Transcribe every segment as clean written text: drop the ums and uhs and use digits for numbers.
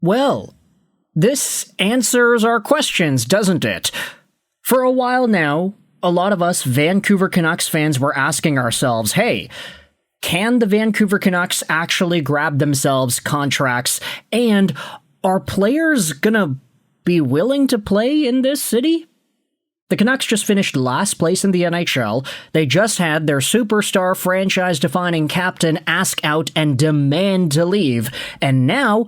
Well, this answers our questions, doesn't it? For a while now, a lot of us Vancouver Canucks fans were asking ourselves, hey, can the Vancouver Canucks actually grab themselves contracts, and are players gonna be willing to play in this city? The Canucks just finished last place in the NHL. They just had their superstar franchise-defining captain ask out and demand to leave, and now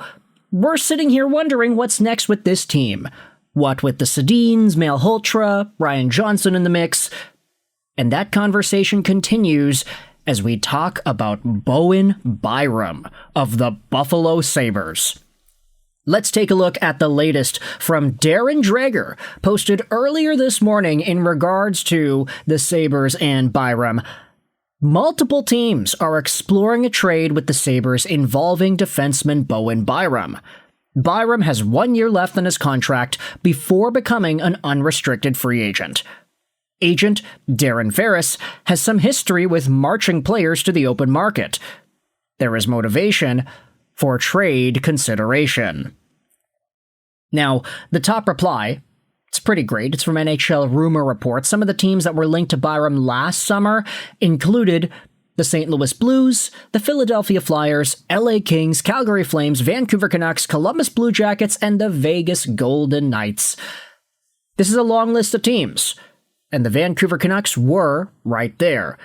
we're sitting here wondering what's next with this team. What with the Sedins, Malhotra, Ryan Johnson in the mix? And that conversation continues as we talk about Bowen Byram of the Buffalo Sabres. Let's take a look at the latest from Darren Dreger, posted earlier this morning in regards to the Sabres and Byram. Multiple teams are exploring a trade with the Sabres involving defenseman Bowen Byram. Byram has 1 year left on his contract before becoming an unrestricted free agent. Agent Darren Ferris has some history with marching players to the open market. There is motivation for trade consideration. Now, the top reply, it's pretty great. It's from NHL Rumor Report. Some of the teams that were linked to Byram last summer included the St. Louis Blues, the Philadelphia Flyers, LA Kings, Calgary Flames, Vancouver Canucks, Columbus Blue Jackets, and the Vegas Golden Knights. This is a long list of teams, and the Vancouver Canucks were right there.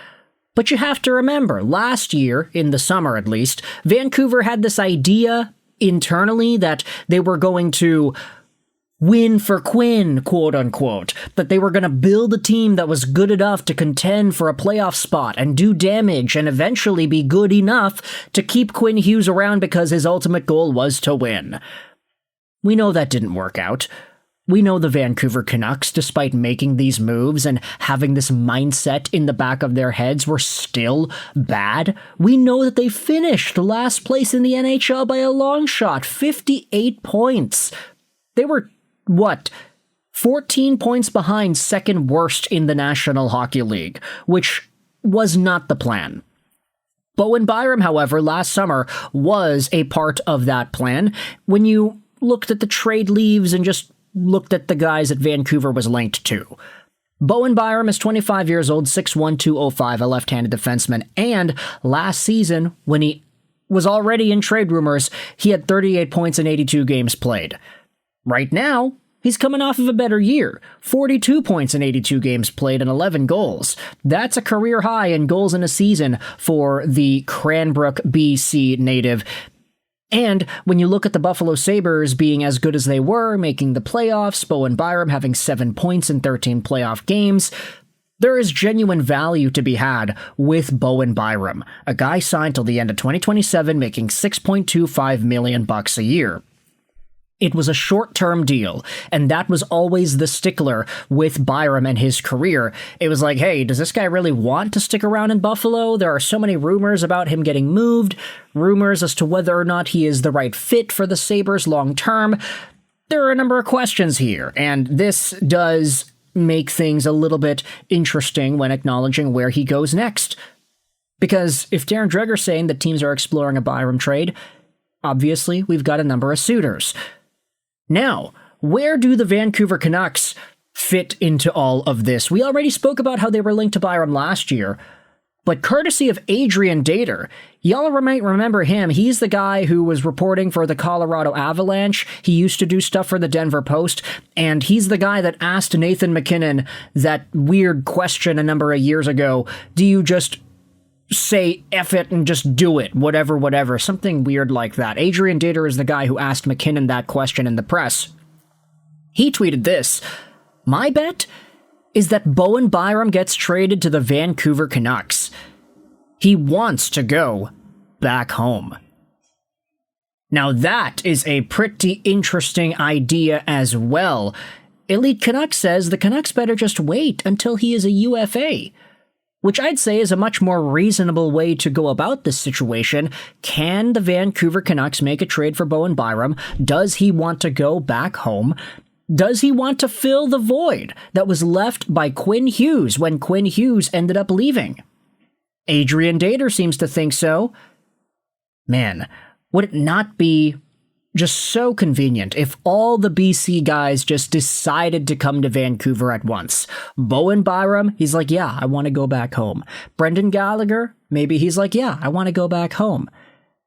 But you have to remember, last year, in the summer at least, Vancouver had this idea internally that they were going to win for Quinn, quote unquote, that they were going to build a team that was good enough to contend for a playoff spot and do damage and eventually be good enough to keep Quinn Hughes around because his ultimate goal was to win. We know that didn't work out. We know the Vancouver Canucks, despite making these moves and having this mindset in the back of their heads, were still bad. We know that they finished last place in the NHL by a long shot, 58 points. They were, 14 points behind second worst in the National Hockey League, which was not the plan. Bowen Byram, however, last summer was a part of that plan. When you looked at the trade leaves and just looked at the guys that Vancouver was linked to. Bowen Byram is 25 years old, 6'1", 205, a left-handed defenseman, and last season, when he was already in trade rumors, he had 38 points in 82 games played. Right now, he's coming off of a better year, 42 points in 82 games played and 11 goals. That's a career high in goals in a season for the Cranbrook, BC native. And when you look at the Buffalo Sabres being as good as they were, making the playoffs, Bowen Byram having 7 points in 13 playoff games, there is genuine value to be had with Bowen Byram, a guy signed till the end of 2027, making $6.25 million a year. It was a short-term deal, and that was always the stickler with Byram and his career. It was like, hey, does this guy really want to stick around in Buffalo? There are so many rumors about him getting moved, rumors as to whether or not he is the right fit for the Sabres long-term. There are a number of questions here, and this does make things a little bit interesting when acknowledging where he goes next. Because if Darren Dreger's saying that teams are exploring a Byram trade, obviously we've got a number of suitors. Now, where do the Vancouver Canucks fit into all of this? We already spoke about how they were linked to Byram last year, but courtesy of Adrian Dater, y'all might remember him. He's the guy who was reporting for the Colorado Avalanche. He used to do stuff for the Denver Post, and he's the guy that asked Nathan MacKinnon that weird question a number of years ago, do you just say F it and just do it, whatever, something weird like that. Adrian Dater is the guy who asked MacKinnon that question in the press. He tweeted this, "My bet is that Bowen Byram gets traded to the Vancouver Canucks. He wants to go back home." Now that is a pretty interesting idea as well. Elite Canucks says the Canucks better just wait until he is a UFA. Which I'd say is a much more reasonable way to go about this situation. Can the Vancouver Canucks make a trade for Bowen Byram? Does he want to go back home? Does he want to fill the void that was left by Quinn Hughes when Quinn Hughes ended up leaving? Adrian Dater seems to think so. Man, would it not be just so convenient if all the BC guys just decided to come to Vancouver at once. Bowen Byram, he's like, yeah, I want to go back home. Brendan Gallagher, maybe he's like, yeah, I want to go back home.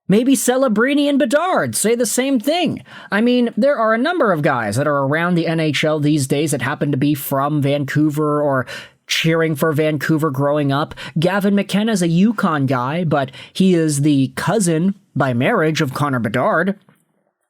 Maybe Celebrini and Bedard say the same thing. I mean, there are a number of guys that are around the NHL these days that happen to be from Vancouver or cheering for Vancouver growing up. Gavin McKenna's a Yukon guy, but he is the cousin by marriage of Connor Bedard.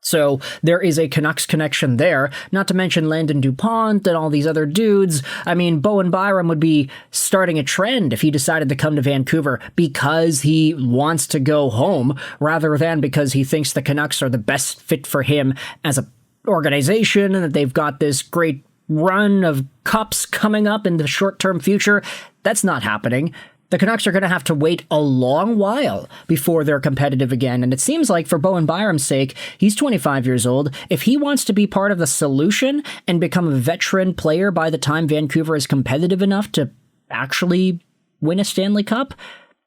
So there is a Canucks connection there, not to mention Landon DuPont and all these other dudes. I mean, Bowen Byram would be starting a trend if he decided to come to Vancouver because he wants to go home rather than because he thinks the Canucks are the best fit for him as an organization and that they've got this great run of cups coming up in the short-term future. That's not happening. The Canucks are going to have to wait a long while before they're competitive again, and it seems like for Bowen Byram's sake, he's 25 years old. If he wants to be part of the solution and become a veteran player by the time Vancouver is competitive enough to actually win a Stanley Cup,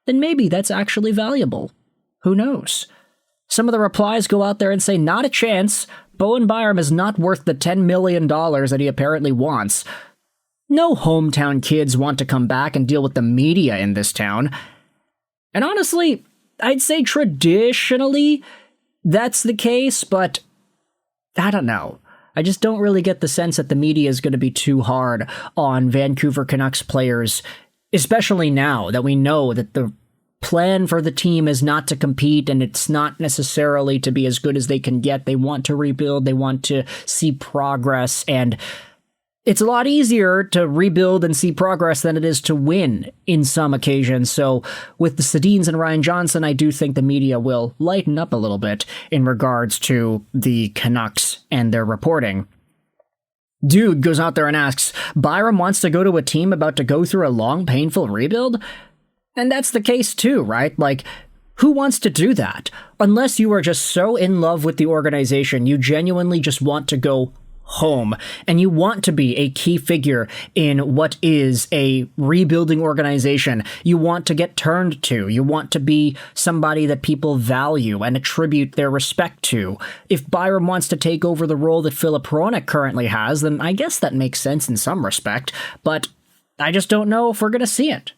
then maybe that's actually valuable. Who knows? Some of the replies go out there and say, not a chance. Bowen Byram is not worth the $10 million that he apparently wants. No hometown kids want to come back and deal with the media in this town. And honestly, I'd say traditionally that's the case, but I don't know. I just don't really get the sense that the media is going to be too hard on Vancouver Canucks players, especially now that we know that the plan for the team is not to compete and it's not necessarily to be as good as they can get. They want to rebuild, they want to see progress, and it's a lot easier to rebuild and see progress than it is to win in some occasions. So with the Sedins and Ryan Johnson, I do think the media will lighten up a little bit in regards to the Canucks and their reporting. Dude goes out there and asks, Byram wants to go to a team about to go through a long, painful rebuild? And that's the case too, right? Like, who wants to do that? Unless you are just so in love with the organization, you genuinely just want to go home, and you want to be a key figure in what is a rebuilding organization. You want to get turned to. You want to be somebody that people value and attribute their respect to. If Byram wants to take over the role that Filip Hronek currently has, then I guess that makes sense in some respect, but I just don't know if we're going to see it.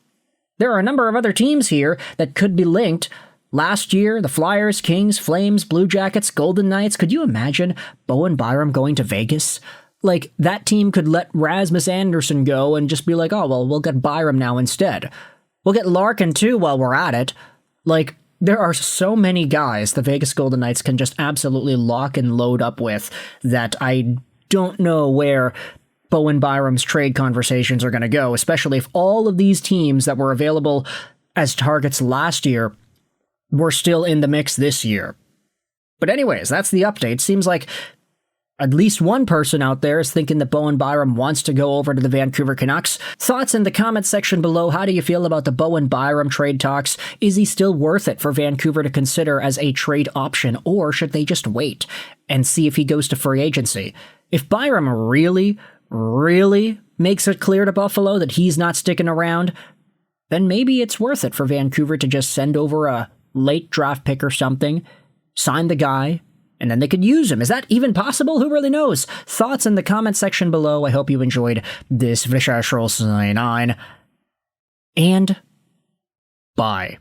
There are a number of other teams here that could be linked. Last year, the Flyers, Kings, Flames, Blue Jackets, Golden Knights. Could you imagine Bowen Byram going to Vegas? Like, that team could let Rasmus Andersson go and just be like, oh, well, we'll get Byram now instead. We'll get Larkin too while we're at it. Like, there are so many guys the Vegas Golden Knights can just absolutely lock and load up with that I don't know where Bowen Byram's trade conversations are going to go, especially if all of these teams that were available as targets last year were still in the mix this year. But anyways, that's the update. Seems like at least one person out there is thinking that Bowen Byram wants to go over to the Vancouver Canucks. Thoughts in the comment section below. How do you feel about the Bowen Byram trade talks? Is he still worth it for Vancouver to consider as a trade option, or should they just wait and see if he goes to free agency? If Byram really makes it clear to Buffalo that he's not sticking around, then maybe it's worth it for Vancouver to just send over a late draft pick or something, sign the guy, and then they could use him. Is that even possible? Who really knows? Thoughts in the comment section below. I hope you enjoyed this Vishal 9, and bye.